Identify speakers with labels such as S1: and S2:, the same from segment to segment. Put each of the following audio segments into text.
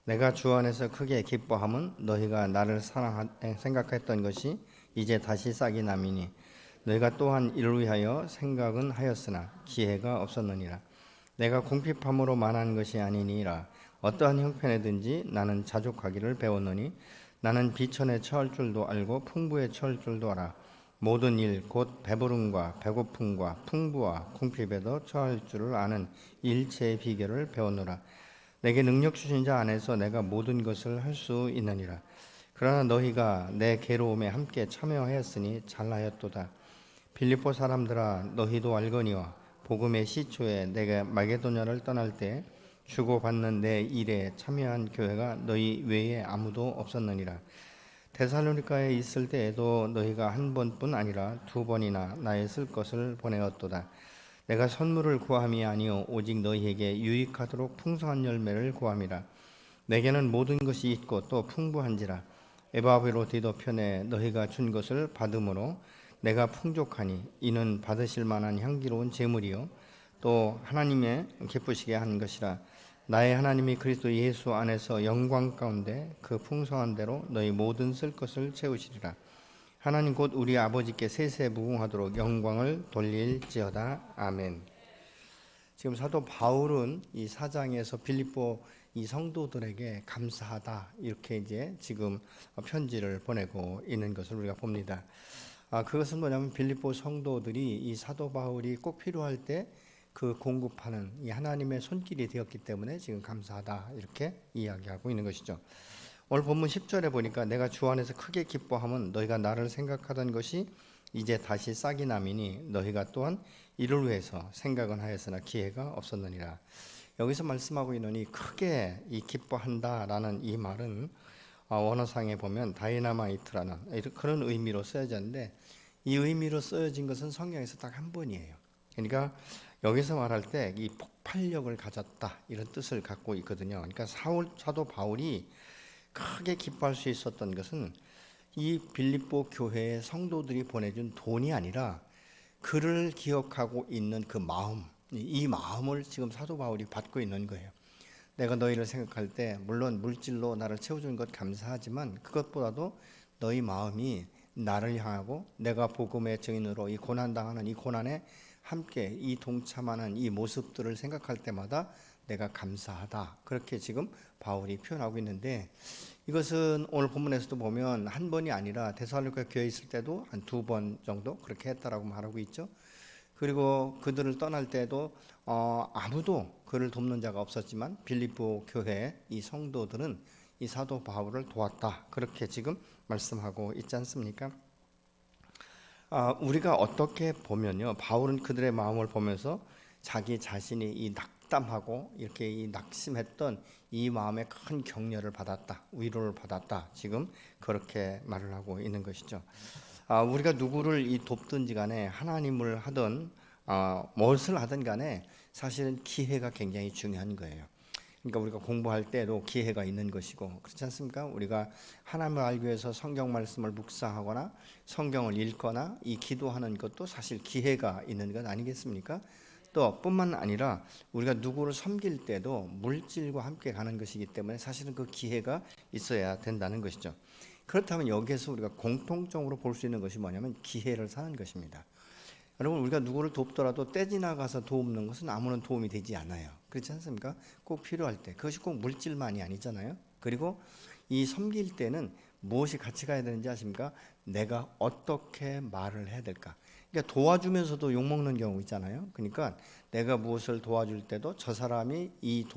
S1: 내가 주 안에서 크게 기뻐함은 너희가 나를 생각했던 것이 이제 다시 싹이 남이니 너희가 또한 이를 위하여 생각은 하였으나 기회가 없었느니라. 내가 궁핍함으로 만한 것이 아니니라. 어떠한 형편에든지 나는 자족하기를 배웠노니 나는 비천에 처할 줄도 알고 풍부에 처할 줄도 알아. 모든 일 곧 배부름과 배고픔과 풍부와 궁핍에도 처할 줄을 아는 일체의 비결을 배웠노라. 내게 능력 주신 자 안에서 내가 모든 것을 할 수 있느니라. 그러나 너희가 내 괴로움에 함께 참여하였으니 잘하였도다. 빌립보 사람들아, 너희도 알거니와 복음의 시초에 내가 마게도냐를 떠날 때 주고받는 내 일에 참여한 교회가 너희 외에 아무도 없었느니라. 데살로니가에 있을 때에도 너희가 한 번뿐 아니라 두 번이나 나의 쓸 것을 보내었도다. 내가 선물을 구함이 아니요 오직 너희에게 유익하도록 풍성한 열매를 구함이라. 내게는 모든 것이 있고 또 풍부한지라. 에바브로디도 편에 너희가 준 것을 받음으로 내가 풍족하니 이는 받으실 만한 향기로운 제물이요 또 하나님의 기쁘시게 하는 것이라. 나의 하나님이 그리스도 예수 안에서 영광 가운데 그 풍성한 대로 너희 모든 쓸 것을 채우시리라. 하나님 곧 우리 아버지께 세세무궁하도록 영광을 돌릴지어다. 아멘. 지금 사도 바울은 이 사장에서 빌립보 이 성도들에게 감사하다 이렇게 이제 지금 편지를 보내고 있는 것을 우리가 봅니다. 그것은 뭐냐면 빌립보 성도들이 이 사도 바울이 꼭 필요할 때 그 공급하는 이 하나님의 손길이 되었기 때문에 지금 감사하다 이렇게 이야기하고 있는 것이죠. 오늘 본문 10절에 보니까 내가 주 안에서 크게 기뻐함은 너희가 나를 생각하던 것이 이제 다시 싹이 남이니 너희가 또한 이를 위해서 생각은 하였으나 기회가 없었느니라. 여기서 말씀하고 있는 이 크게 이 기뻐한다라는 이 말은 원어상에 보면 다이나마이트라는 그런 의미로 쓰여졌는데 이 의미로 쓰여진 것은 성경에서 딱 한 번이에요. 그러니까 여기서 말할 때 이 폭발력을 가졌다 이런 뜻을 갖고 있거든요. 그러니까 사도 바울이 크게 기뻐할 수 있었던 것은 이 빌립보 교회의 성도들이 보내준 돈이 아니라 그를 기억하고 있는 그 마음, 이 마음을 지금 사도 바울이 받고 있는 거예요. 내가 너희를 생각할 때 물론 물질로 나를 채워주는 것 감사하지만 그것보다도 너희 마음이 나를 향하고 내가 복음의 증인으로 이 고난당하는 이 고난에 함께 이 동참하는 이 모습들을 생각할 때마다 내가 감사하다 그렇게 지금 바울이 표현하고 있는데 이것은 오늘 본문에서도 보면 한 번이 아니라 데살로니가 교회에 있을 때도 한 두 번 정도 그렇게 했다라고 말하고 있죠. 그리고 그들을 떠날 때도 아무도 그를 돕는 자가 없었지만 빌립보 교회 이 성도들은 이 사도 바울을 도왔다 그렇게 지금 말씀하고 있지 않습니까? 우리가 어떻게 보면요, 바울은 그들의 마음을 보면서 자기 자신이 이 낙담하고 이렇게 이 낙심했던 이 마음에 큰 격려를 받았다, 위로를 받았다. 지금 그렇게 말을 하고 있는 것이죠. 우리가 누구를 이 돕든지 간에 하나님을 하든 무엇을 하든 간에 사실은 기회가 굉장히 중요한 거예요. 그러니까 우리가 공부할 때도 기회가 있는 것이고 그렇지 않습니까? 우리가 하나님을 알기 위해서 성경 말씀을 묵상하거나 성경을 읽거나 이 기도하는 것도 사실 기회가 있는 것 아니겠습니까? 또 뿐만 아니라 우리가 누구를 섬길 때도 물질과 함께 가는 것이기 때문에 사실은 그 기회가 있어야 된다는 것이죠. 그렇다면 여기에서 우리가 공통적으로 볼 수 있는 것이 뭐냐면 기회를 사는 것입니다. 여러분, 우리가 누구를 돕더라도 떼 지나가서 돕는 것은 아무런 도움이 되지 않아요. 그렇지 않습니까? 꼭 필요할 때. 그것이 꼭 물질만이 아니잖아요. 그리고 이 섬길 때는 무엇이 같이 가야 되는지 아십니까? 내가 어떻게 말을 해야 될까? 그러니까 도와주면서도 욕먹는 경우 있잖아요. 그러니까 내가 무엇을 도와줄 때도 저 사람이 이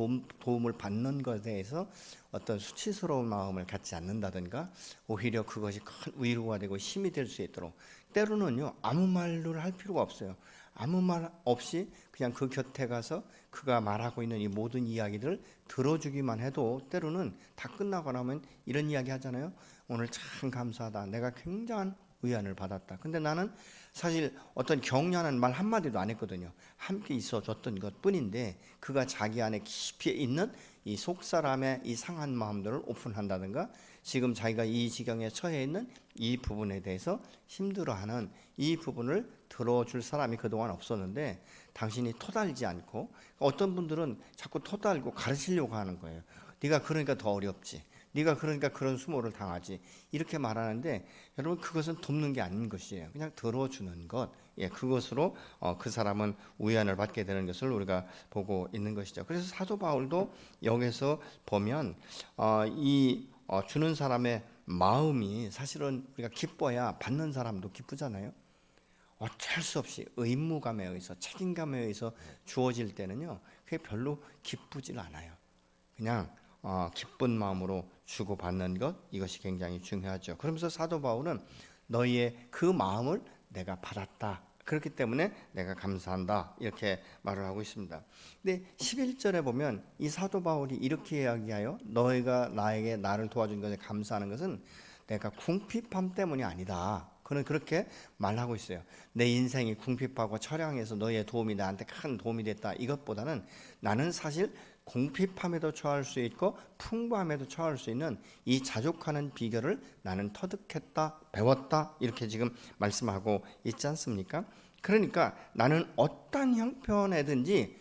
S1: 도움을 받는 것에 대해서 어떤 수치스러운 마음을 갖지 않는다든가 오히려 그것이 큰 위로가 되고 힘이 될 수 있도록 때로는요 아무 말을 할 필요가 없어요. 아무 말 없이 그냥 그 곁에 가서 그가 말하고 있는 이 모든 이야기들을 들어주기만 해도 때로는 다 끝나고 나면 이런 이야기 하잖아요. 오늘 참 감사하다. 내가 굉장한 위안을 받았다. 근데 나는 사실 어떤 격려하는 말 한마디도 안 했거든요. 함께 있어 줬던 것 뿐인데 그가 자기 안에 깊이 있는 이 속사람의 이 상한 마음들을 오픈한다든가 지금 자기가 이 지경에 처해 있는 이 부분에 대해서 힘들어하는 이 부분을 들어줄 사람이 그동안 없었는데 당신이 토달지 않고 어떤 분들은 자꾸 토달고 가르치려고 하는 거예요. 네가 그러니까 더 어렵지. 네가 그러니까 그런 수모를 당하지. 이렇게 말하는데 여러분 그것은 돕는 게 아닌 것이에요. 그냥 들어주는 것. 예, 그것으로 그 사람은 위안을 받게 되는 것을 우리가 보고 있는 것이죠. 그래서 사도 바울도 여기서 보면 주는 사람의 마음이 사실은 우리가 기뻐야 받는 사람도 기쁘잖아요. 어쩔 수 없이 의무감에 의해서 책임감에 의해서 주어질 때는요, 그게 별로 기쁘질 않아요. 그냥 기쁜 마음으로 주고받는 것, 이것이 굉장히 중요하죠. 그러면서 사도 바울은 너희의 그 마음을 내가 받았다. 그렇기 때문에 내가 감사한다. 이렇게 말을 하고 있습니다. 근데 11절에 보면 이 사도 바울이 이렇게 이야기하여 너희가 나에게 나를 도와준 것에 감사하는 것은 내가 궁핍함 때문이 아니다. 그는 그렇게 말하고 있어요. 내 인생이 궁핍하고 처량해서 너희의 도움이 나한테 큰 도움이 됐다. 이것보다는 나는 사실 궁핍함에도 처할 수 있고 풍부함에도 처할 수 있는 이 자족하는 비결을 나는 터득했다, 배웠다, 이렇게 지금 말씀하고 있지 않습니까? 그러니까 나는 어떤 형편에든지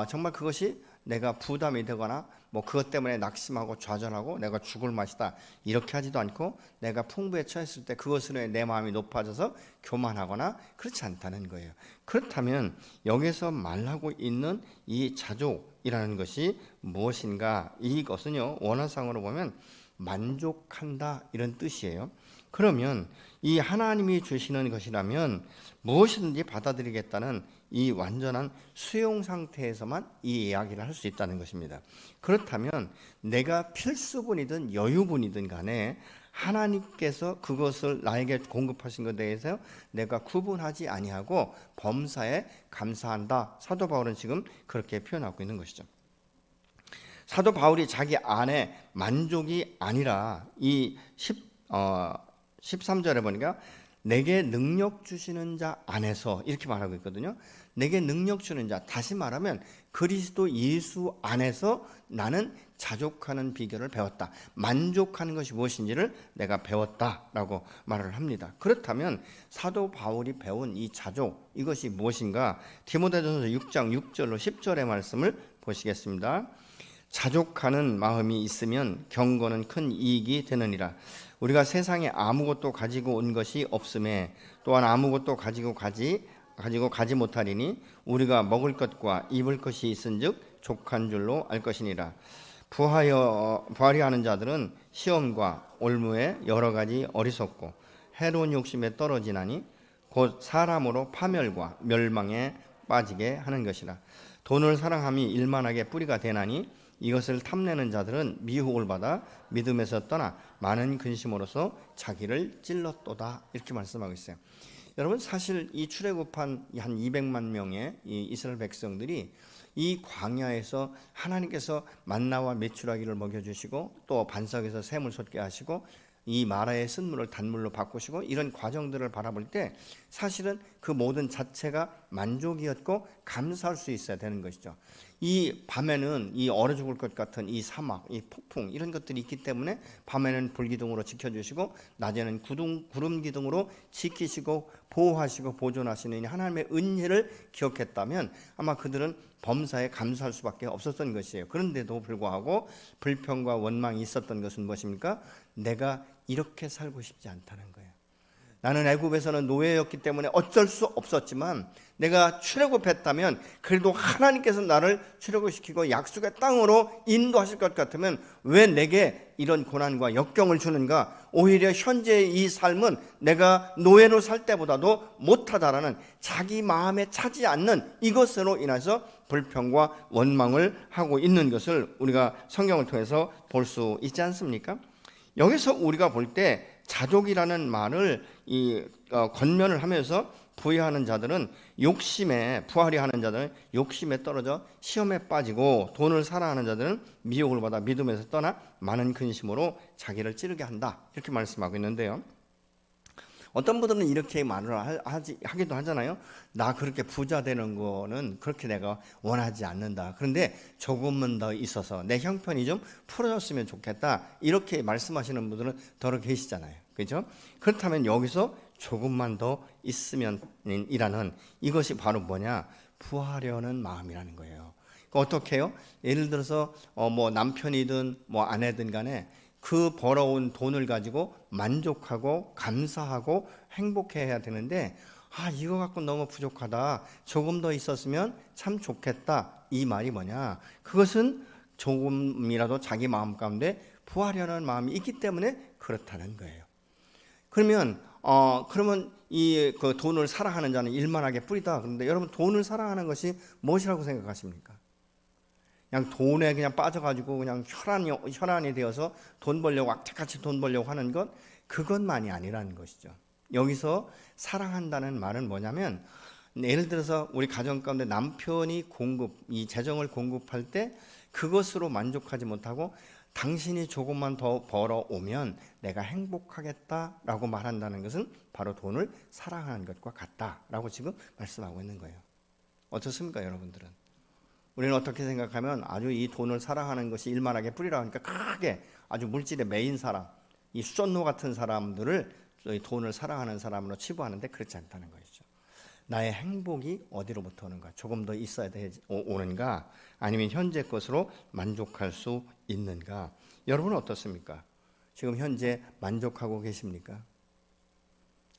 S1: 정말 그것이 내가 부담이 되거나 뭐 그것 때문에 낙심하고 좌절하고 내가 죽을 맛이다 이렇게 하지도 않고, 내가 풍부에 처했을 때 그것으로 내 마음이 높아져서 교만하거나 그렇지 않다는 거예요. 그렇다면 여기서 말하고 있는 이 자족이라는 것이 무엇인가? 이것은요, 원어상으로 보면 만족한다 이런 뜻이에요. 그러면 이 하나님이 주시는 것이라면 무엇이든지 받아들이겠다는 이 완전한 수용 상태에서만 이 이야기를 할 수 있다는 것입니다. 그렇다면 내가 필수분이든 여유분이든 간에 하나님께서 그것을 나에게 공급하신 것에 대해서 내가 구분하지 아니하고 범사에 감사한다. 사도 바울은 지금 그렇게 표현하고 있는 것이죠. 사도 바울이 자기 안에 만족이 아니라 이 13절에 보니까 내게 능력 주시는 자 안에서 이렇게 말하고 있거든요. 내게 능력 주는 자, 다시 말하면 그리스도 예수 안에서 나는 자족하는 비결을 배웠다. 만족하는 것이 무엇인지를 내가 배웠다라고 말을 합니다. 그렇다면 사도 바울이 배운 이 자족, 이것이 무엇인가? 디모데전서 6장 6절로 10절의 말씀을 보시겠습니다. 자족하는 마음이 있으면 경건은 큰 이익이 되느니라. 우리가 세상에 아무것도 가지고 온 것이 없음에 또한 아무것도 가지고 가지 못하리니 우리가 먹을 것과 입을 것이 있은즉 족한 줄로 알 것이니라. 부하려하는 자들은 시험과 올무에 여러 가지 어리석고 해로운 욕심에 떨어지나니 곧 사람으로 파멸과 멸망에 빠지게 하는 것이라. 돈을 사랑함이 일만하게 뿌리가 되나니 이것을 탐내는 자들은 미혹을 받아 믿음에서 떠나 많은 근심으로서 자기를 찔렀도다. 이렇게 말씀하고 있어요. 여러분, 사실 이 출애굽한 한 200만 명의 이 이스라엘 백성들이 이 광야에서 하나님께서 만나와 메추라기를 먹여주시고 또 반석에서 샘을 솟게 하시고 이 마라의 쓴물을 단물로 바꾸시고 이런 과정들을 바라볼 때 사실은 그 모든 자체가 만족이었고 감사할 수 있어야 되는 것이죠. 이 밤에는 이 얼어 죽을 것 같은 이 사막, 이 폭풍 이런 것들이 있기 때문에 밤에는 불기둥으로 지켜주시고 낮에는 구름 기둥으로 지키시고 보호하시고 보존하시는 하나님의 은혜를 기억했다면 아마 그들은 범사에 감사할 수밖에 없었던 것이에요. 그런데도 불구하고 불평과 원망이 있었던 것은 무엇입니까? 내가 이렇게 살고 싶지 않다는 거예요. 나는 애굽에서는 노예였기 때문에 어쩔 수 없었지만 내가 출애굽했다면 그래도 하나님께서 나를 출애굽시키고 약속의 땅으로 인도하실 것 같으면 왜 내게 이런 고난과 역경을 주는가? 오히려 현재의 이 삶은 내가 노예로 살 때보다도 못하다라는 자기 마음에 차지 않는 이것으로 인해서 불평과 원망을 하고 있는 것을 우리가 성경을 통해서 볼 수 있지 않습니까? 여기서 우리가 볼 때 자족이라는 말을 권면을 하면서 부여하는 자들은 부하려 하는 자들은 욕심에 떨어져 시험에 빠지고 돈을 사랑하는 자들은 미혹을 받아 믿음에서 떠나 많은 근심으로 자기를 찌르게 한다. 이렇게 말씀하고 있는데요. 어떤 분들은 이렇게 말을 하기도 하잖아요. 나 그렇게 부자 되는 거는 그렇게 내가 원하지 않는다. 그런데 조금만 더 있어서 내 형편이 좀 풀어졌으면 좋겠다. 이렇게 말씀하시는 분들은 더러 계시잖아요. 그렇죠? 그렇다면 여기서 조금만 더 있으면 이라는 이것이 바로 뭐냐? 부하려는 마음이라는 거예요. 어떻게 해요? 예를 들어서 뭐 남편이든 뭐 아내든 간에 그 벌어온 돈을 가지고 만족하고 감사하고 행복해야 되는데, 이거 갖고 너무 부족하다, 조금 더 있었으면 참 좋겠다, 이 말이 뭐냐? 그것은 조금이라도 자기 마음 가운데 부하려는 마음이 있기 때문에 그렇다는 거예요. 그러면 이 그 돈을 사랑하는 자는 일만하게 뿌리다. 그런데 여러분, 돈을 사랑하는 것이 무엇이라고 생각하십니까? 그냥 돈에 그냥 빠져가지고 그냥 혈안이 되어서 돈 벌려고, 악착같이 돈 벌려고 하는 것, 그것만이 아니라는 것이죠. 여기서 사랑한다는 말은 뭐냐면, 예를 들어서 우리 가정 가운데 남편이 이 재정을 공급할 때 그것으로 만족하지 못하고 당신이 조금만 더 벌어오면 내가 행복하겠다라고 말한다는 것은 바로 돈을 사랑하는 것과 같다라고 지금 말씀하고 있는 거예요. 어떻습니까, 여러분들은? 우리는 어떻게 생각하면 아주 이 돈을 사랑하는 것이 일만하게 뿌리라 하니까 크게 아주 물질에 매인 사람, 이 쏜노 같은 사람들을 돈을 사랑하는 사람으로 치부하는데, 그렇지 않다는 것이죠. 나의 행복이 어디로부터 오는가? 조금 더 있어야 오는가? 아니면 현재 것으로 만족할 수 있는가? 여러분은 어떻습니까? 지금 현재 만족하고 계십니까?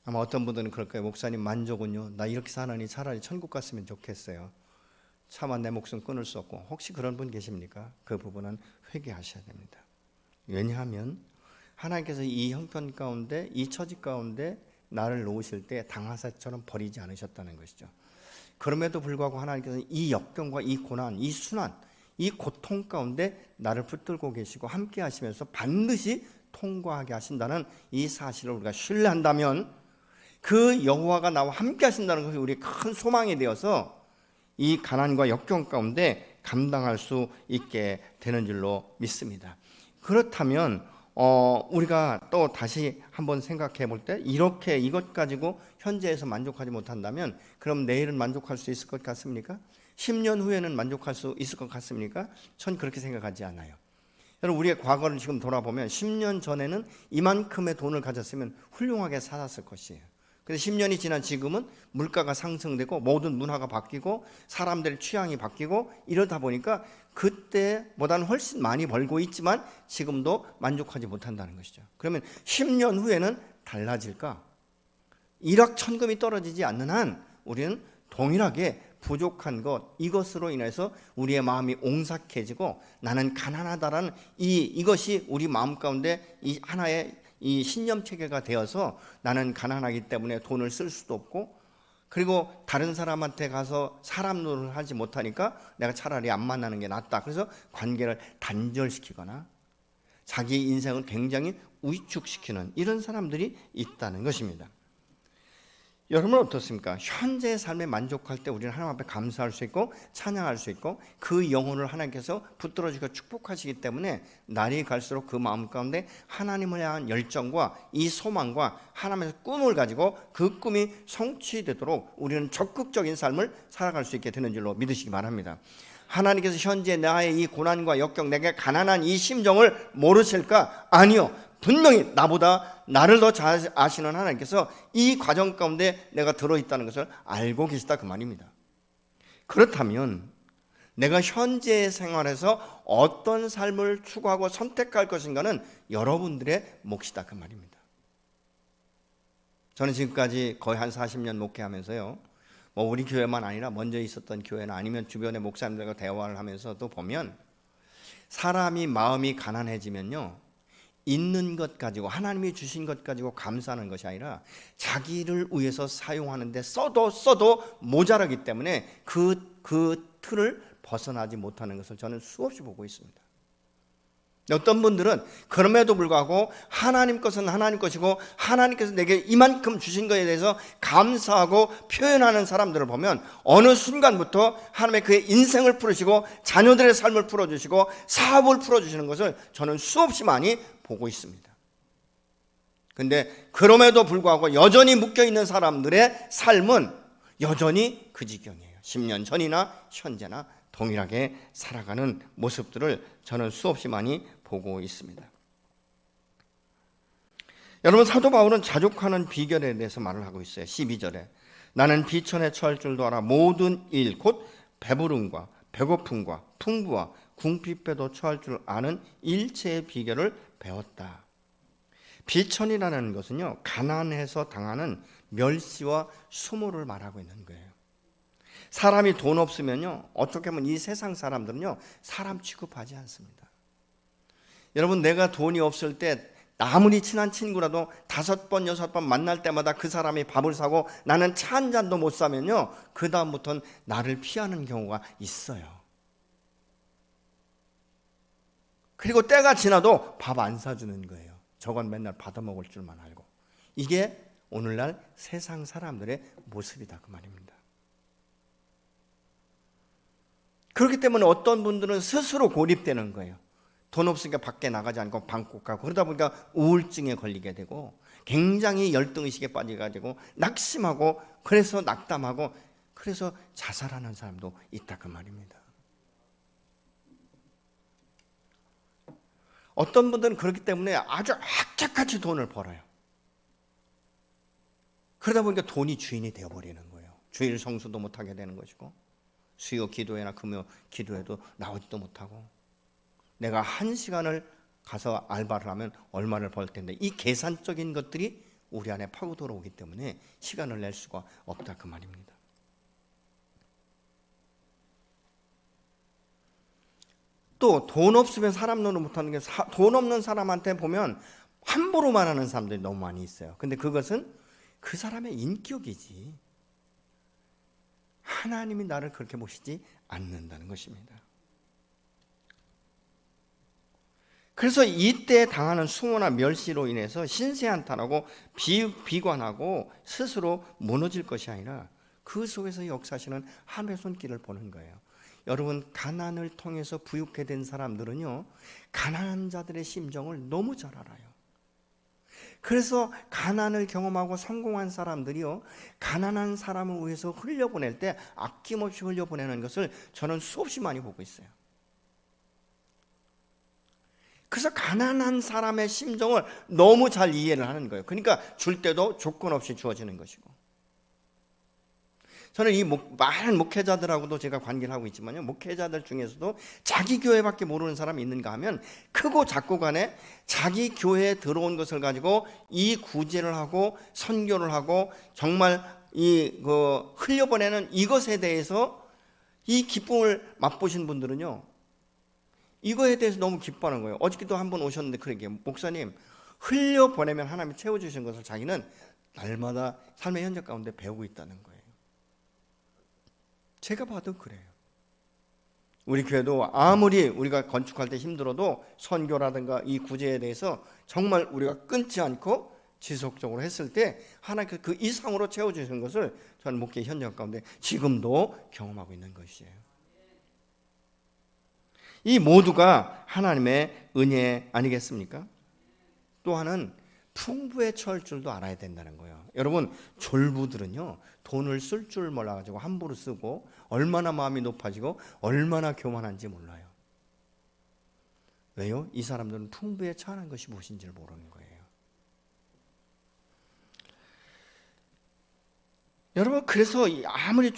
S1: 아마 어떤 분들은 그럴 거예요. 목사님, 만족은요, 나 이렇게 사느니 차라리 천국 갔으면 좋겠어요. 차마 내 목숨 끊을 수 없고. 혹시 그런 분 계십니까? 그 부분은 회개하셔야 됩니다. 왜냐하면 하나님께서 이 형편 가운데, 이 처지 가운데 나를 놓으실 때 당하사처럼 버리지 않으셨다는 것이죠. 그럼에도 불구하고 하나님께서 이 역경과 이 고난, 이 순환, 이 고통 가운데 나를 붙들고 계시고 함께 하시면서 반드시 통과하게 하신다는 이 사실을 우리가 신뢰한다면, 그 여호와가 나와 함께 하신다는 것이 우리의 큰 소망이 되어서 이 가난과 역경 가운데 감당할 수 있게 되는 줄로 믿습니다. 그렇다면 우리가 또 다시 한번 생각해 볼 때, 이렇게 이것 가지고 현재에서 만족하지 못한다면 그럼 내일은 만족할 수 있을 것 같습니까? 10년 후에는 만족할 수 있을 것 같습니까? 전 그렇게 생각하지 않아요. 여러분, 우리의 과거를 지금 돌아보면 10년 전에는 이만큼의 돈을 가졌으면 훌륭하게 살았을 것이에요. 그런데 10년이 지난 지금은 물가가 상승되고 모든 문화가 바뀌고 사람들의 취향이 바뀌고 이러다 보니까 그때보다는 훨씬 많이 벌고 있지만 지금도 만족하지 못한다는 것이죠. 그러면 10년 후에는 달라질까? 일확천금이 떨어지지 않는 한 우리는 동일하게 부족한 것, 이것으로 인해서 우리의 마음이 옹삭해지고 나는 가난하다라는 이것이 우리 마음 가운데 이 하나의 이 신념 체계가 되어서 나는 가난하기 때문에 돈을 쓸 수도 없고, 그리고 다른 사람한테 가서 사람 노릇을 하지 못하니까 내가 차라리 안 만나는 게 낫다. 그래서 관계를 단절시키거나 자기 인생을 굉장히 위축시키는 이런 사람들이 있다는 것입니다. 여러분은 어떻습니까? 현재의 삶에 만족할 때 우리는 하나님 앞에 감사할 수 있고 찬양할 수 있고 그 영혼을 하나님께서 붙들어주고 축복하시기 때문에 날이 갈수록 그 마음 가운데 하나님을 향한 열정과 이 소망과 하나님의 꿈을 가지고 그 꿈이 성취되도록 우리는 적극적인 삶을 살아갈 수 있게 되는 줄로 믿으시기 바랍니다. 하나님께서 현재 나의 이 고난과 역경, 내게 가난한 이 심정을 모르실까? 아니요. 분명히 나보다 나를 더 잘 아시는 하나님께서 이 과정 가운데 내가 들어있다는 것을 알고 계시다, 그 말입니다. 그렇다면 내가 현재의 생활에서 어떤 삶을 추구하고 선택할 것인가는 여러분들의 몫이다, 그 말입니다. 저는 지금까지 거의 한 40년 목회하면서요, 뭐 우리 교회만 아니라 먼저 있었던 교회나 아니면 주변의 목사님들과 대화를 하면서도 보면, 사람이 마음이 가난해지면요, 있는 것 가지고, 하나님이 주신 것 가지고 감사하는 것이 아니라 자기를 위해서 사용하는데 써도 모자라기 때문에 그 틀을 벗어나지 못하는 것을 저는 수없이 보고 있습니다. 어떤 분들은 그럼에도 불구하고 하나님 것은 하나님 것이고 하나님께서 내게 이만큼 주신 것에 대해서 감사하고 표현하는 사람들을 보면 어느 순간부터 하나님의 그의 인생을 풀으시고 자녀들의 삶을 풀어주시고 사업을 풀어주시는 것을 저는 수없이 많이 보고 있습니다. 그런데 그럼에도 불구하고 여전히 묶여있는 사람들의 삶은 여전히 그 지경이에요. 10년 전이나 현재나 동일하게 살아가는 모습들을 저는 수없이 많이 보고 있습니다. 여러분, 사도 바울은 자족하는 비결에 대해서 말을 하고 있어요. 12절에 나는 비천에 처할 줄도 알아 모든 일 곧 배부름과 배고픔과 풍부와 궁핍에도 처할 줄 아는 일체의 비결을 배웠다. 비천이라는 것은요, 가난해서 당하는 멸시와 수모를 말하고 있는 거예요. 사람이 돈 없으면요, 어떻게 보면 이 세상 사람들은요, 사람 취급하지 않습니다. 여러분, 내가 돈이 없을 때 아무리 친한 친구라도 5번, 6번 만날 때마다 그 사람이 밥을 사고 나는 차 한 잔도 못 사면요, 그 다음부터는 나를 피하는 경우가 있어요. 그리고 때가 지나도 밥 안 사주는 거예요. 저건 맨날 받아먹을 줄만 알고. 이게 오늘날 세상 사람들의 모습이다 그 말입니다. 그렇기 때문에 어떤 분들은 스스로 고립되는 거예요. 돈 없으니까 밖에 나가지 않고 방콕 가고, 그러다 보니까 우울증에 걸리게 되고 굉장히 열등의식에 빠져가지고 낙심하고, 그래서 낙담하고, 그래서 자살하는 사람도 있다 그 말입니다. 어떤 분들은 그렇기 때문에 아주 악착같이 돈을 벌어요. 그러다 보니까 돈이 주인이 되어버리는 거예요. 주일 성수도 못하게 되는 것이고, 수요 기도회나 금요 기도회도 나오지도 못하고, 내가 1시간을 가서 알바를 하면 얼마를 벌 텐데, 이 계산적인 것들이 우리 안에 파고 들어오기 때문에 시간을 낼 수가 없다 그 말입니다. 또 돈 없으면 사람 노릇 못하는 게, 돈 없는 사람한테 보면 함부로 말하는 사람들이 너무 많이 있어요. 근데 그것은 그 사람의 인격이지 하나님이 나를 그렇게 보시지 않는다는 것입니다. 그래서 이때 당하는 수모나 멸시로 인해서 신세한탄하고 비관하고 스스로 무너질 것이 아니라 그 속에서 역사하시는 하나님의 손길을 보는 거예요. 여러분, 가난을 통해서 부유케 된 사람들은요, 가난한 자들의 심정을 너무 잘 알아요. 그래서 가난을 경험하고 성공한 사람들이요, 가난한 사람을 위해서 흘려보낼 때 아낌없이 흘려보내는 것을 저는 수없이 많이 보고 있어요. 그래서 가난한 사람의 심정을 너무 잘 이해를 하는 거예요. 그러니까 줄 때도 조건 없이 주어지는 것이고, 저는 이 많은 목회자들하고도 제가 관계를 하고 있지만요, 목회자들 중에서도 자기 교회밖에 모르는 사람이 있는가 하면 크고 작고 간에 자기 교회에 들어온 것을 가지고 이 구제를 하고 선교를 하고 정말 흘려보내는 이것에 대해서 이 기쁨을 맛보신 분들은요, 이거에 대해서 너무 기뻐하는 거예요. 어저께도 한 번 오셨는데 그러게, 목사님, 흘려보내면 하나님이 채워주신 것을 자기는 날마다 삶의 현장 가운데 배우고 있다는 거예요. 제가 봐도 그래요. 우리 교회도 아무리 우리가 건축할 때 힘들어도 선교라든가 이 구제에 대해서 정말 우리가 끊지 않고 지속적으로 했을 때 하나님께서 그 이상으로 채워주신 것을 저는 목회 현장 가운데 지금도 경험하고 있는 것이에요. 이 모두가 하나님의 은혜 아니겠습니까? 또 하나는 풍부에 처할 줄도 알아야 된다는 거예요. 여러분, 졸부들은요, 돈을 쓸 줄 몰라가지고 함부로 쓰고 얼마나 마음이 높아지고 얼마나 교만한지 몰라요. 왜요? 이 사람들은 풍부에 처하는 것이 무엇인지를 모르는 거예요. 여러분, 그래서 아무리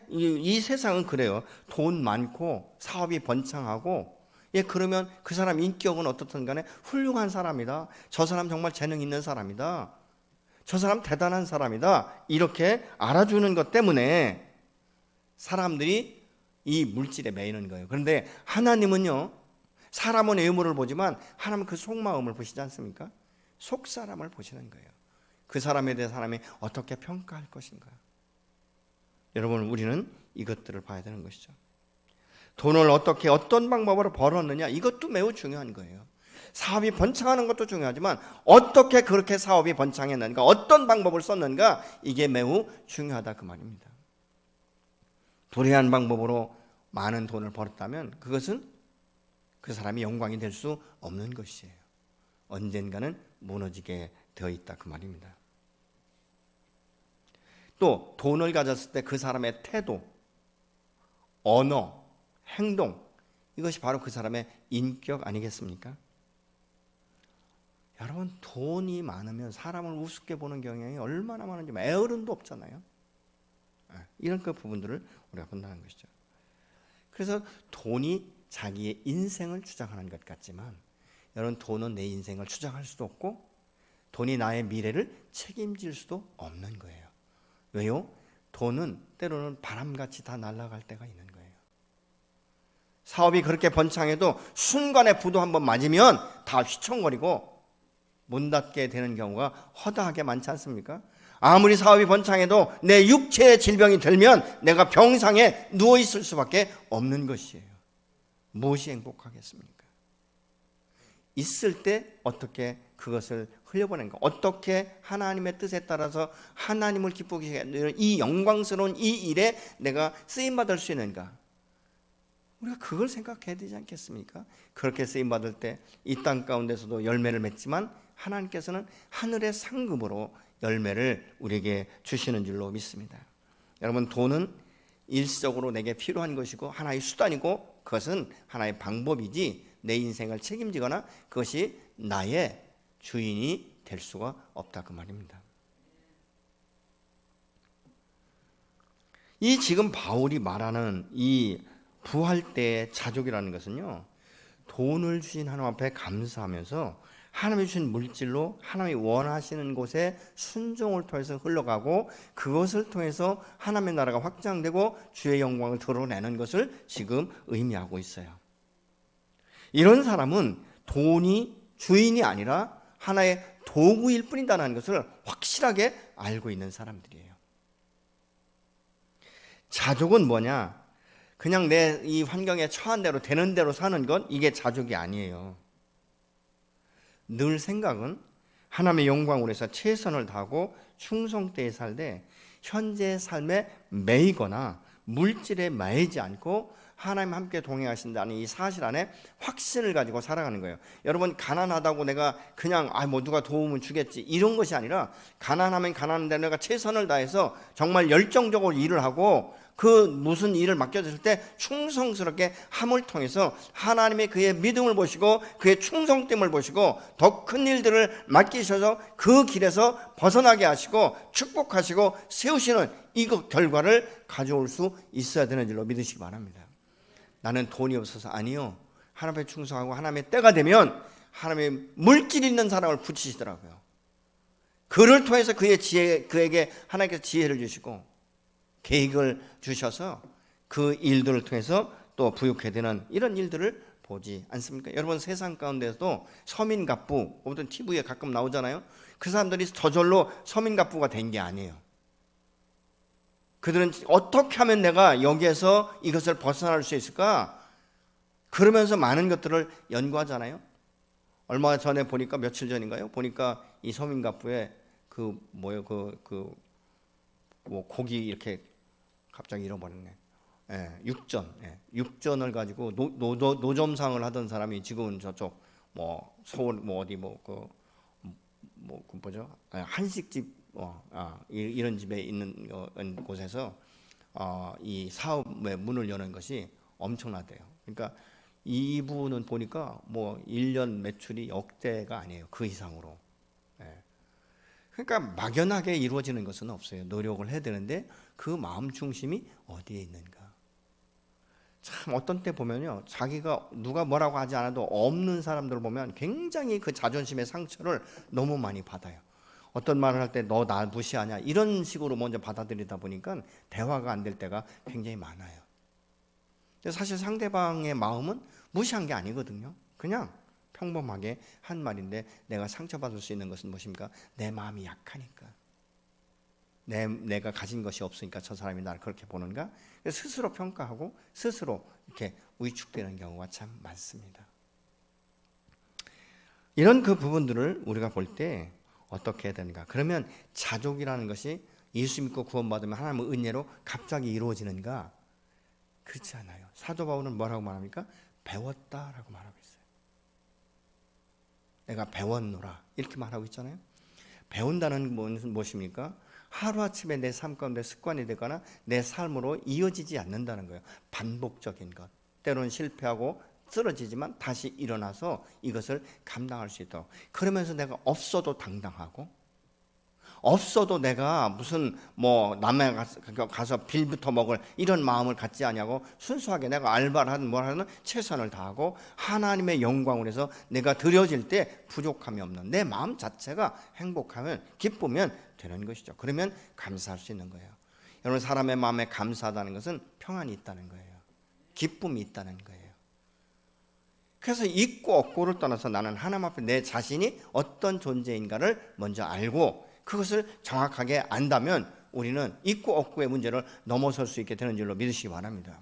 S1: 이 세상은 그래요. 돈 많고 사업이 번창하고, 그러면 그 사람 인격은 어떻든 간에 훌륭한 사람이다, 저 사람 정말 재능 있는 사람이다, 저 사람 대단한 사람이다, 이렇게 알아주는 것 때문에 사람들이 이 물질에 매이는 거예요. 그런데 하나님은요, 사람은 외모를 보지만 하나님은 그 속마음을 보시지 않습니까? 속사람을 보시는 거예요. 그 사람에 대해 사람이 어떻게 평가할 것인가. 여러분, 우리는 이것들을 봐야 되는 것이죠. 돈을 어떻게 어떤 방법으로 벌었느냐, 이것도 매우 중요한 거예요. 사업이 번창하는 것도 중요하지만 어떻게 그렇게 사업이 번창했는가, 어떤 방법을 썼는가, 이게 매우 중요하다 그 말입니다. 불의한 방법으로 많은 돈을 벌었다면 그것은 그 사람이 영광이 될 수 없는 것이에요. 언젠가는 무너지게 되어 있다 그 말입니다. 또 돈을 가졌을 때 그 사람의 태도, 언어, 행동, 이것이 바로 그 사람의 인격 아니겠습니까? 여러분, 돈이 많으면 사람을 우습게 보는 경향이 얼마나 많은지 에어른도 없잖아요. 이런 그 부분들을 우리가 본다는 것이죠. 그래서 돈이 자기의 인생을 주장하는 것 같지만 여러분, 돈은 내 인생을 주장할 수도 없고 돈이 나의 미래를 책임질 수도 없는 거예요. 왜요? 돈은 때로는 바람같이 다 날아갈 때가 있는 거예요. 사업이 그렇게 번창해도 순간에 부도 한번 맞으면 다 휘청거리고 문 닫게 되는 경우가 허다하게 많지 않습니까? 아무리 사업이 번창해도 내 육체의 질병이 들면 내가 병상에 누워있을 수밖에 없는 것이에요. 무엇이 행복하겠습니까? 있을 때 어떻게 그것을 흘려보낸가, 어떻게 하나님의 뜻에 따라서 하나님을 기쁘게 하는 이 영광스러운 이 일에 내가 쓰임받을 수 있는가, 우리가 그걸 생각해야 되지 않겠습니까? 그렇게 쓰임받을 때 이 땅 가운데서도 열매를 맺지만 하나님께서는 하늘의 상급으로 열매를 우리에게 주시는 줄로 믿습니다. 여러분, 돈은 일시적으로 내게 필요한 것이고 하나의 수단이고 그것은 하나의 방법이지 내 인생을 책임지거나 그것이 나의 주인이 될 수가 없다, 그 말입니다. 이 지금 바울이 말하는 이 부활 때의 자족이라는 것은요, 돈을 주신 하나님 앞에 감사하면서 하나님이 주신 물질로 하나님이 원하시는 곳에 순종을 통해서 흘러가고 그것을 통해서 하나님의 나라가 확장되고 주의 영광을 드러내는 것을 지금 의미하고 있어요. 이런 사람은 돈이 주인이 아니라 하나의 도구일 뿐이다라는 것을 확실하게 알고 있는 사람들이에요. 자족은 뭐냐? 그냥 내 이 환경에 처한 대로 되는 대로 사는 것, 이게 자족이 아니에요. 늘 생각은 하나님의 영광을 위해서 최선을 다하고 충성되게 살되 현재의 삶에 매이거나 물질에 매이지 않고 하나님 함께 동행하신다는 이 사실 안에 확신을 가지고 살아가는 거예요. 여러분, 가난하다고 내가 그냥 뭐 누가 도움을 주겠지 이런 것이 아니라, 가난하면 가난한데 내가 최선을 다해서 정말 열정적으로 일을 하고 그 무슨 일을 맡겨졌을 때 충성스럽게 함을 통해서 하나님의 그의 믿음을 보시고 그의 충성됨을 보시고 더 큰 일들을 맡기셔서 그 길에서 벗어나게 하시고 축복하시고 세우시는 이 결과를 가져올 수 있어야 되는 줄로 믿으시기 바랍니다. 나는 돈이 없어서, 아니요, 하나님에 충성하고 하나님의 때가 되면 하나님의 물질 있는 사람을 붙이시더라고요. 그를 통해서 그의 지혜, 그에게 하나님께서 지혜를 주시고 계획을 주셔서 그 일들을 통해서 또 부유케 되는 이런 일들을 보지 않습니까? 여러분, 세상 가운데서도 서민갑부, 어떤 TV에 가끔 나오잖아요. 그 사람들이 저절로 서민갑부가 된 게 아니에요. 그들은 어떻게 하면 내가 여기에서 이것을 벗어날 수 있을까? 그러면서 많은 것들을 연구하잖아요. 얼마 전에 보니까, 며칠 전인가요? 보니까 이 서민갑부에 뭐 고기 이렇게 갑자기 잃어버렸네. 육전을 가지고 노점상을 하던 사람이 지금은 저쪽 뭐 서울 뭐 어디 뭐죠? 한식집 이런 집에 있는 곳에서 이 사업의 문을 여는 것이 엄청나대요. 그러니까 이분은 보니까 뭐 1년 매출이 억대가 아니에요. 그 이상으로. 그러니까 막연하게 이루어지는 것은 없어요. 노력을 해야 되는데 그 마음 중심이 어디에 있는가. 참 어떤 때 보면요, 자기가 누가 뭐라고 하지 않아도 없는 사람들을 보면 굉장히 그 자존심의 상처를 너무 많이 받아요. 어떤 말을 할 때 너 나 무시하냐 이런 식으로 먼저 받아들이다 보니까 대화가 안 될 때가 굉장히 많아요. 사실 상대방의 마음은 무시한 게 아니거든요. 그냥 평범하게 한 말인데 내가 상처받을 수 있는 것은 무엇입니까? 내 마음이 약하니까, 내가 가진 것이 없으니까 저 사람이 나를 그렇게 보는가? 스스로 평가하고 스스로 이렇게 위축되는 경우가 참 많습니다. 이런 그 부분들을 우리가 볼 때 어떻게 해야 되는가? 그러면 자족이라는 것이 예수 믿고 구원받으면 하나님의 은혜로 갑자기 이루어지는가? 그렇지 않아요. 사도 바울은 뭐라고 말합니까? 배웠다라고 말하고 있어요. 내가 배웠노라 이렇게 말하고 있잖아요. 배운다는 것은 무엇입니까? 하루아침에 내 삶 가운데 습관이 되거나 내 삶으로 이어지지 않는다는 거예요. 반복적인 것. 때로는 실패하고 쓰러지지만 다시 일어나서 이것을 감당할 수 있도록. 그러면서 내가 없어도 당당하고 없어도 내가 무슨 뭐 남에 가서 빌부터 먹을 이런 마음을 갖지 않냐고 순수하게 내가 알바를 하든 뭘 하든 최선을 다하고 하나님의 영광을 위해서 내가 드려질 때 부족함이 없는 내 마음 자체가 행복하면 기쁘면 되는 것이죠. 그러면 감사할 수 있는 거예요. 여러분, 사람의 마음에 감사하다는 것은 평안이 있다는 거예요. 기쁨이 있다는 거예요. 그래서 있고 없고를 떠나서 나는 하나님 앞에 내 자신이 어떤 존재인가를 먼저 알고 그것을 정확하게 안다면 우리는 있고 없고의 문제를 넘어설 수 있게 되는 줄로 믿으시기 바랍니다.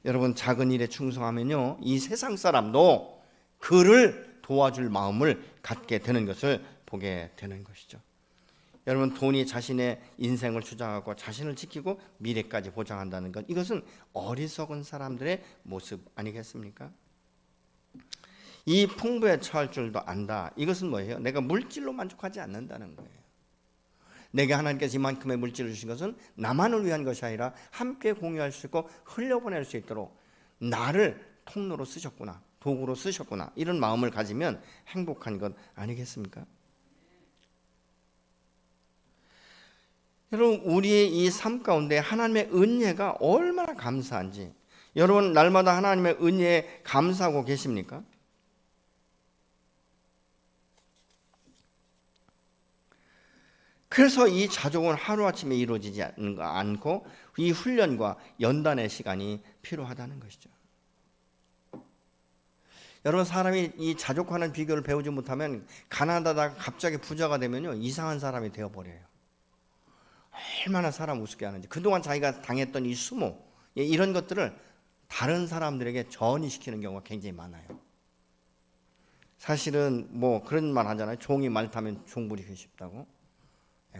S1: 여러분, 작은 일에 충성하면요, 이 세상 사람도 그를 도와줄 마음을 갖게 되는 것을 보게 되는 것이죠. 여러분, 돈이 자신의 인생을 주장하고 자신을 지키고 미래까지 보장한다는 것, 이것은 어리석은 사람들의 모습 아니겠습니까? 이 풍부에 처할 줄도 안다. 이것은 뭐예요? 내가 물질로 만족하지 않는다는 거예요. 내게 하나님께서 이만큼의 물질을 주신 것은 나만을 위한 것이 아니라 함께 공유할 수 있고 흘려보낼 수 있도록 나를 통로로 쓰셨구나, 도구로 쓰셨구나, 이런 마음을 가지면 행복한 것 아니겠습니까? 여러분, 우리의 이 삶 가운데 하나님의 은혜가 얼마나 감사한지, 여러분 날마다 하나님의 은혜에 감사하고 계십니까? 그래서 이 자족은 하루아침에 이루어지지 않고 이 훈련과 연단의 시간이 필요하다는 것이죠. 여러분, 사람이 이 자족하는 비결을 배우지 못하면 가난하다가 갑자기 부자가 되면요, 이상한 사람이 되어버려요. 얼마나 사람 우습게 하는지, 그동안 자기가 당했던 이 수모, 이런 것들을 다른 사람들에게 전이시키는 경우가 굉장히 많아요. 사실은 뭐 그런 말 하잖아요. 종이 말 타면 종 부리기 쉽다고.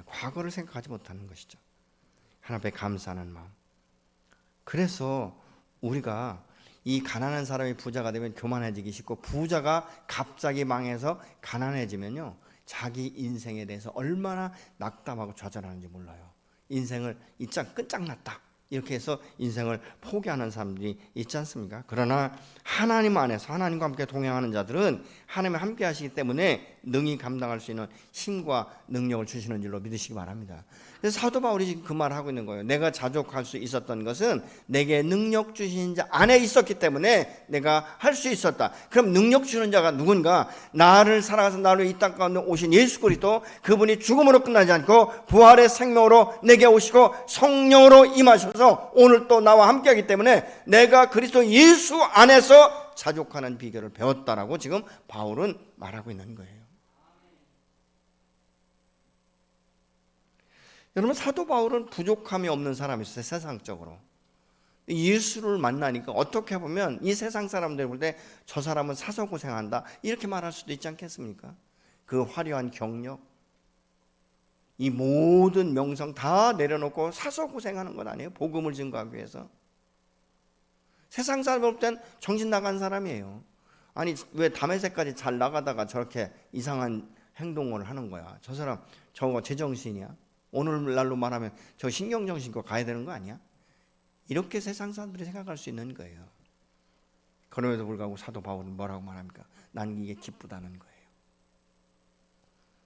S1: 과거를 생각하지 못하는 것이죠. 하나님 앞에 감사하는 마음. 그래서 우리가 이 가난한 사람이 부자가 되면 교만해지기 쉽고, 부자가 갑자기 망해서 가난해지면요, 자기 인생에 대해서 얼마나 낙담하고 좌절하는지 몰라요. 인생을 이짱 끝장났다, 이렇게 해서 인생을 포기하는 사람들이 있지 않습니까? 그러나 하나님 안에서 하나님과 함께 동행하는 자들은 하나님이 함께 하시기 때문에 능히 감당할 수 있는 힘과 능력을 주시는 줄로 믿으시기 바랍니다. 그래서 사도 바울이 지금 그 말을 하고 있는 거예요. 내가 자족할 수 있었던 것은 내게 능력 주신 자 안에 있었기 때문에 내가 할 수 있었다. 그럼 능력 주는 자가 누군가? 나를 살아가서 나를 이 땅 가운데 오신 예수 그리스도, 그분이 죽음으로 끝나지 않고 부활의 생명으로 내게 오시고 성령으로 임하셔서 오늘 또 나와 함께하기 때문에 내가 그리스도 예수 안에서 자족하는 비결을 배웠다라고 지금 바울은 말하고 있는 거예요. 여러분, 사도 바울은 부족함이 없는 사람이었어요. 세상적으로 예수를 만나니까 어떻게 보면 이 세상 사람들 볼 때 저 사람은 사서 고생한다, 이렇게 말할 수도 있지 않겠습니까? 그 화려한 경력, 이 모든 명성 다 내려놓고 사서 고생하는 것 아니에요? 복음을 증거하기 위해서. 세상 사람 볼 땐 정신 나간 사람이에요. 아니, 왜 다메섹까지 잘 나가다가 저렇게 이상한 행동을 하는 거야? 저 사람 저거 제정신이야? 오늘날로 말하면 저 신경정신과 가야 되는 거 아니야? 이렇게 세상 사람들이 생각할 수 있는 거예요. 그럼에도 불구하고 사도 바울은 뭐라고 말합니까? 난 이게 기쁘다는 거예요.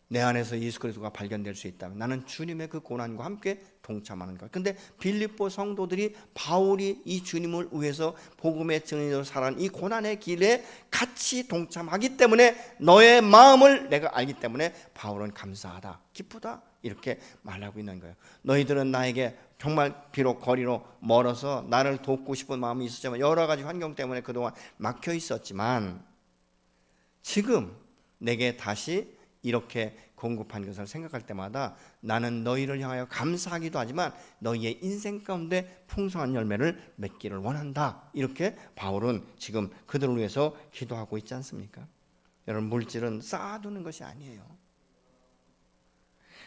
S1: 내 안에서 예수 그리스도가 발견될 수 있다면 나는 주님의 그 고난과 함께 동참하는 거예요. 근데 빌립보 성도들이 바울이 이 주님을 위해서 복음의 증인으로 살아가는 이 고난의 길에 같이 동참하기 때문에 너의 마음을 내가 알기 때문에 바울은 감사하다, 기쁘다, 이렇게 말하고 있는 거예요. 너희들은 나에게 정말 비록 거리로 멀어서 나를 돕고 싶은 마음이 있었지만 여러 가지 환경 때문에 그동안 막혀 있었지만 지금 내게 다시 이렇게 공급한 것을 생각할 때마다 나는 너희를 향하여 감사하기도 하지만 너희의 인생 가운데 풍성한 열매를 맺기를 원한다. 이렇게 바울은 지금 그들을 위해서 기도하고 있지 않습니까? 여러분, 물질은 쌓아두는 것이 아니에요.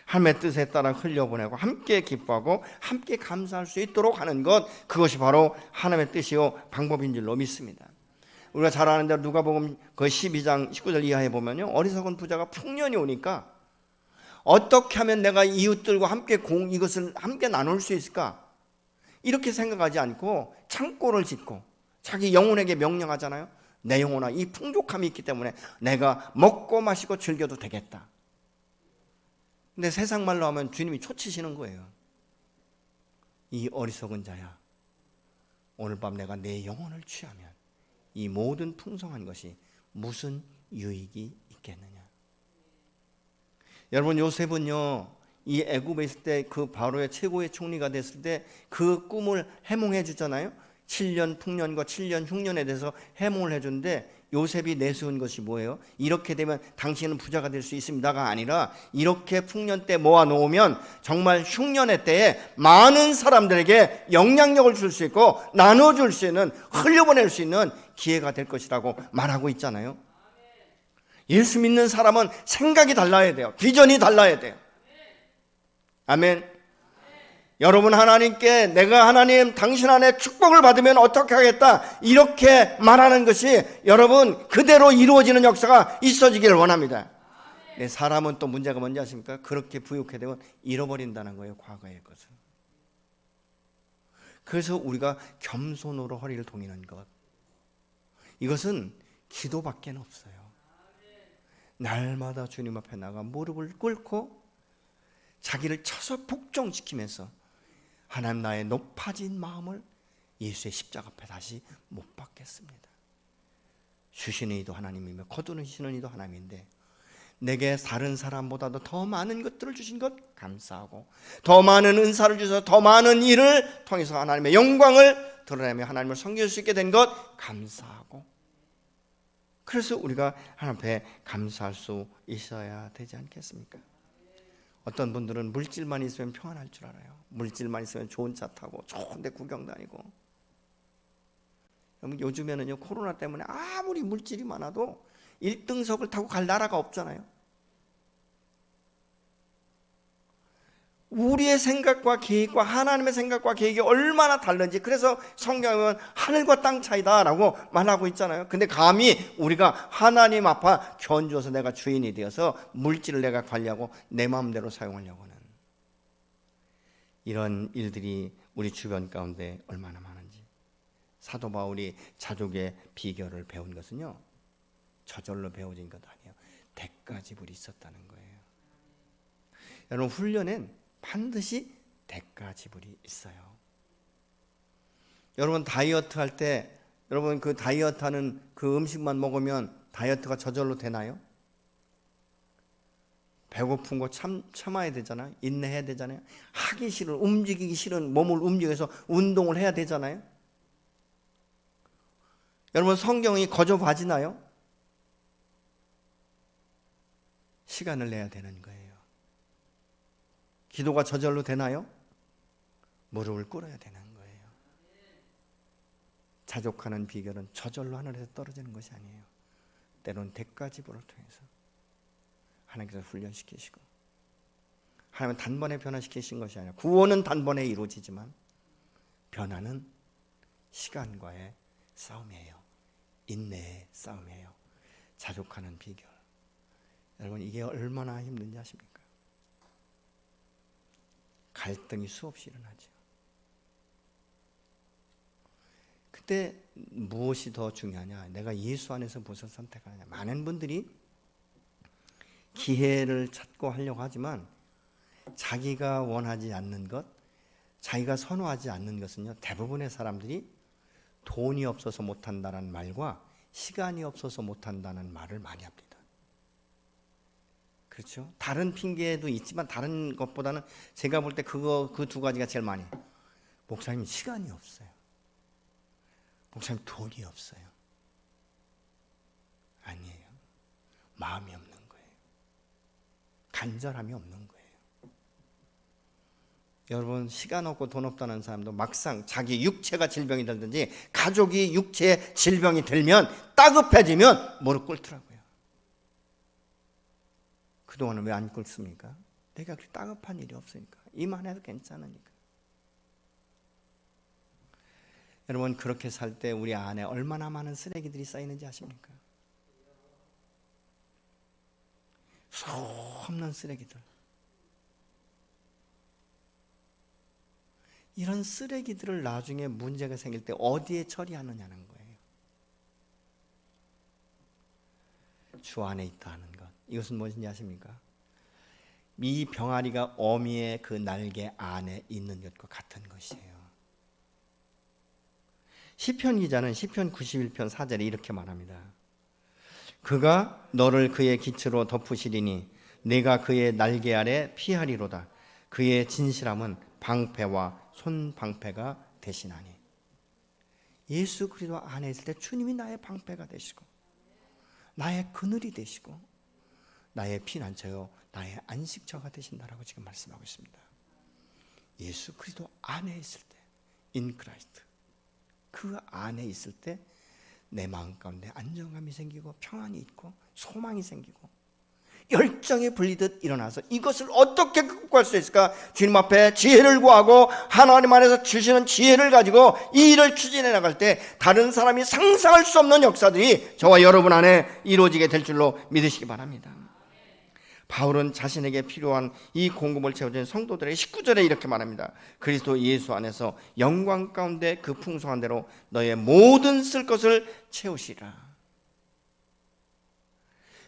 S1: 하나님의 뜻에 따라 흘려보내고 함께 기뻐하고 함께 감사할 수 있도록 하는 것, 그것이 바로 하나님의 뜻이요 방법인 줄로 믿습니다. 우리가 잘 아는 대로 누가복음 그 12장 19절 이하에 보면요, 어리석은 부자가 풍년이 오니까 어떻게 하면 내가 이웃들과 함께 이것을 함께 나눌 수 있을까? 이렇게 생각하지 않고 창고를 짓고 자기 영혼에게 명령하잖아요. 내 영혼아, 이 풍족함이 있기 때문에 내가 먹고 마시고 즐겨도 되겠다. 근데 세상 말로 하면 주님이 초치시는 거예요. 이 어리석은 자야, 오늘 밤 내가 내 영혼을 취하면 이 모든 풍성한 것이 무슨 유익이 있겠느냐. 여러분, 요셉은요, 이 애굽에 있을 때 그 바로의 최고의 총리가 됐을 때 그 꿈을 해몽해 주잖아요. 7년 풍년과 7년 흉년에 대해서 해몽을 해주는데, 요셉이 내세운 것이 뭐예요? 이렇게 되면 당신은 부자가 될 수 있습니다가 아니라, 이렇게 풍년 때 모아 놓으면 정말 흉년의 때에 많은 사람들에게 영향력을 줄 수 있고 나눠줄 수 있는, 흘려보낼 수 있는 기회가 될 것이라고 말하고 있잖아요. 예수 믿는 사람은 생각이 달라야 돼요. 비전이 달라야 돼요. 아멘. 여러분, 하나님께 내가 하나님 당신 안에 축복을 받으면 어떻게 하겠다, 이렇게 말하는 것이 여러분 그대로 이루어지는 역사가 있어지기를 원합니다. 네, 사람은 또 문제가 뭔지 아십니까? 그렇게 부욕해 되면 잃어버린다는 거예요, 과거의 것을. 그래서 우리가 겸손으로 허리를 동이는 것, 이것은 기도밖에 없어요. 날마다 주님 앞에 나가 무릎을 꿇고 자기를 쳐서 복종시키면서 하나님, 나의 높아진 마음을 예수의 십자가 앞에 다시 못 박겠습니다. 주시는 이도 하나님이며 거두시는 이도 하나님인데, 내게 다른 사람보다도 더 많은 것들을 주신 것 감사하고, 더 많은 은사를 주셔서 더 많은 일을 통해서 하나님의 영광을 드러내며 하나님을 섬길 수 있게 된 것 감사하고, 그래서 우리가 하나님 앞에 감사할 수 있어야 되지 않겠습니까? 어떤 분들은 물질만 있으면 평안할 줄 알아요. 물질만 있으면 좋은 차 타고 좋은 데 구경 다니고. 요즘에는요, 코로나 때문에 아무리 물질이 많아도 1등석을 타고 갈 나라가 없잖아요. 우리의 생각과 계획과 하나님의 생각과 계획이 얼마나 다른지, 그래서 성경에 보면 하늘과 땅 차이다라고 말하고 있잖아요. 근데 감히 우리가 하나님 앞에 견주어서 내가 주인이 되어서 물질을 내가 관리하고 내 마음대로 사용하려고 하는 이런 일들이 우리 주변 가운데 얼마나 많은지. 사도 바울이 자족의 비결을 배운 것은요, 저절로 배워진 것 아니에요. 대가지불이 있었다는 거예요. 여러분, 훈련엔 반드시 대가지불이 있어요. 여러분, 다이어트 할 때, 여러분 그 다이어트 하는 그 음식만 먹으면 다이어트가 저절로 되나요? 배고픈 거 참아야 되잖아요. 인내해야 되잖아요. 하기 싫은, 움직이기 싫은 몸을 움직여서 운동을 해야 되잖아요. 여러분, 성경이 거저 봐지나요? 시간을 내야 되는 거예요. 기도가 저절로 되나요? 무릎을 꿇어야 되는 거예요. 자족하는 비결은 저절로 하늘에서 떨어지는 것이 아니에요. 때로는 대가지불을 통해서 하나님께서 훈련시키시고, 하나님은 단번에 변화시키신 것이 아니라, 구원은 단번에 이루어지지만 변화는 시간과의 싸움이에요. 인내의 싸움이에요. 자족하는 비결. 여러분, 이게 얼마나 힘든지 아십니까? 갈등이 수없이 일어나죠. 그때 무엇이 더 중요하냐? 내가 예수 안에서 무엇을 선택하느냐? 많은 분들이 기회를 찾고 하려고 하지만 자기가 원하지 않는 것, 자기가 선호하지 않는 것은요, 대부분의 사람들이 돈이 없어서 못한다는 말과 시간이 없어서 못한다는 말을 많이 합니다. 그렇죠? 다른 핑계도 있지만 다른 것보다는 제가 볼 때 그 두 가지가 제일 많이 해요. 목사님, 시간이 없어요. 목사님, 돈이 없어요. 아니에요. 마음이 없는 거예요. 간절함이 없는 거예요. 여러분, 시간 없고 돈 없다는 사람도 막상 자기 육체가 질병이 들든지 가족이 육체 질병이 들면, 따급해지면 무릎 꿇더라고요. 그동안은 왜 안 꿇습니까? 내가 그렇게 따급한 일이 없으니까, 이만해도 괜찮으니까. 여러분, 그렇게 살 때 우리 안에 얼마나 많은 쓰레기들이 쌓이는지 아십니까? 수없는 쓰레기들. 이런 쓰레기들을 나중에 문제가 생길 때 어디에 처리하느냐는 거예요. 주 안에 있다 하는 것. 이것은 무엇인지 아십니까? 이 병아리가 어미의 그 날개 안에 있는 것과 같은 것이에요. 시편 기자는 시편 91편 4절에 이렇게 말합니다. 그가 너를 그의 깃으로 덮으시리니 내가 그의 날개 아래 피하리로다. 그의 진실함은 방패와 손방패가 되시나니. 예수 그리스도 안에 있을 때 주님이 나의 방패가 되시고 나의 그늘이 되시고 나의 피난처요 나의 안식처가 되신다라고 지금 말씀하고 있습니다. 예수 그리스도 안에 있을 때, in Christ, 그 안에 있을 때 내 마음 가운데 안정감이 생기고 평안이 있고 소망이 생기고 열정이 불리듯 일어나서 이것을 어떻게 극복할 수 있을까? 주님 앞에 지혜를 구하고 하나님 안에서 주시는 지혜를 가지고 이 일을 추진해 나갈 때 다른 사람이 상상할 수 없는 역사들이 저와 여러분 안에 이루어지게 될 줄로 믿으시기 바랍니다. 바울은 자신에게 필요한 이 공급을 채워준 성도들의 19절에 이렇게 말합니다. 그리스도 예수 안에서 영광 가운데 그 풍성한 대로 너의 모든 쓸 것을 채우시라.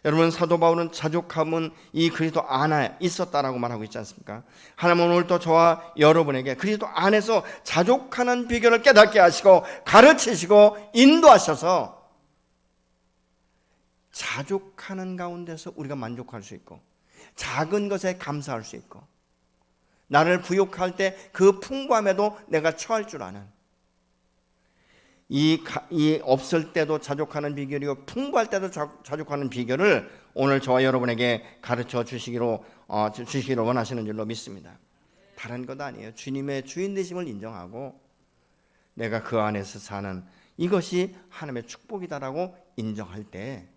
S1: 여러분, 사도 바울은 자족함은 이 그리스도 안에 있었다라고 말하고 있지 않습니까? 하나님은 오늘도 저와 여러분에게 그리스도 안에서 자족하는 비결을 깨닫게 하시고 가르치시고 인도하셔서 자족하는 가운데서 우리가 만족할 수 있고 작은 것에 감사할 수 있고 나를 부욕할 때 그 풍부함에도 내가 처할 줄 아는 이 없을 때도 자족하는 비결이고 풍부할 때도 자족하는 비결을 오늘 저와 여러분에게 가르쳐 주시기로 원하시는 줄로 믿습니다. 다른 것 아니에요. 주님의 주인 되심을 인정하고 내가 그 안에서 사는 이것이 하나님의 축복이다라고 인정할 때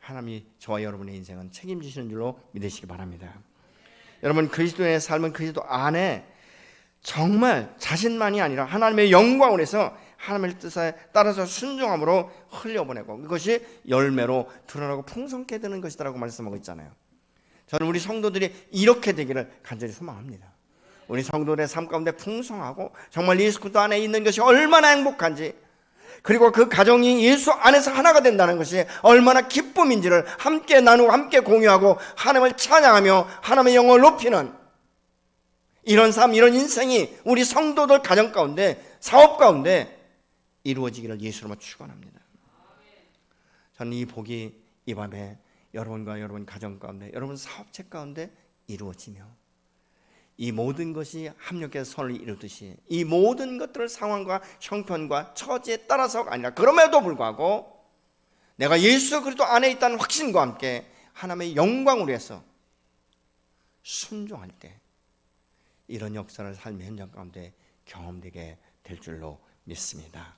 S1: 하나님이 저와 여러분의 인생은 책임지시는 줄로 믿으시기 바랍니다. 여러분, 그리스도의 삶은 그리스도 안에 정말 자신만이 아니라 하나님의 영광을 해서 하나님의 뜻에 따라서 순종함으로 흘려보내고 그것이 열매로 드러나고 풍성케 되는 것이라고 말씀하고 있잖아요. 저는 우리 성도들이 이렇게 되기를 간절히 소망합니다. 우리 성도들의 삶 가운데 풍성하고 정말 예수 그리스도 안에 있는 것이 얼마나 행복한지, 그리고 그 가정이 예수 안에서 하나가 된다는 것이 얼마나 기쁨인지를 함께 나누고 함께 공유하고 하나님을 찬양하며 하나님의 영광을 높이는 이런 삶, 이런 인생이 우리 성도들 가정 가운데, 사업 가운데 이루어지기를 예수로 축원합니다. 저는 이 복이 이 밤에 여러분과 여러분 가정 가운데, 여러분 사업체 가운데 이루어지며 이 모든 것이 합력해서 선을 이루듯이 이 모든 것들을 상황과 형편과 처지에 따라서가 아니라 그럼에도 불구하고 내가 예수 그리스도 안에 있다는 확신과 함께 하나님의 영광을 위해서 순종할 때 이런 역사를 삶의 현장 가운데 경험되게 될 줄로 믿습니다.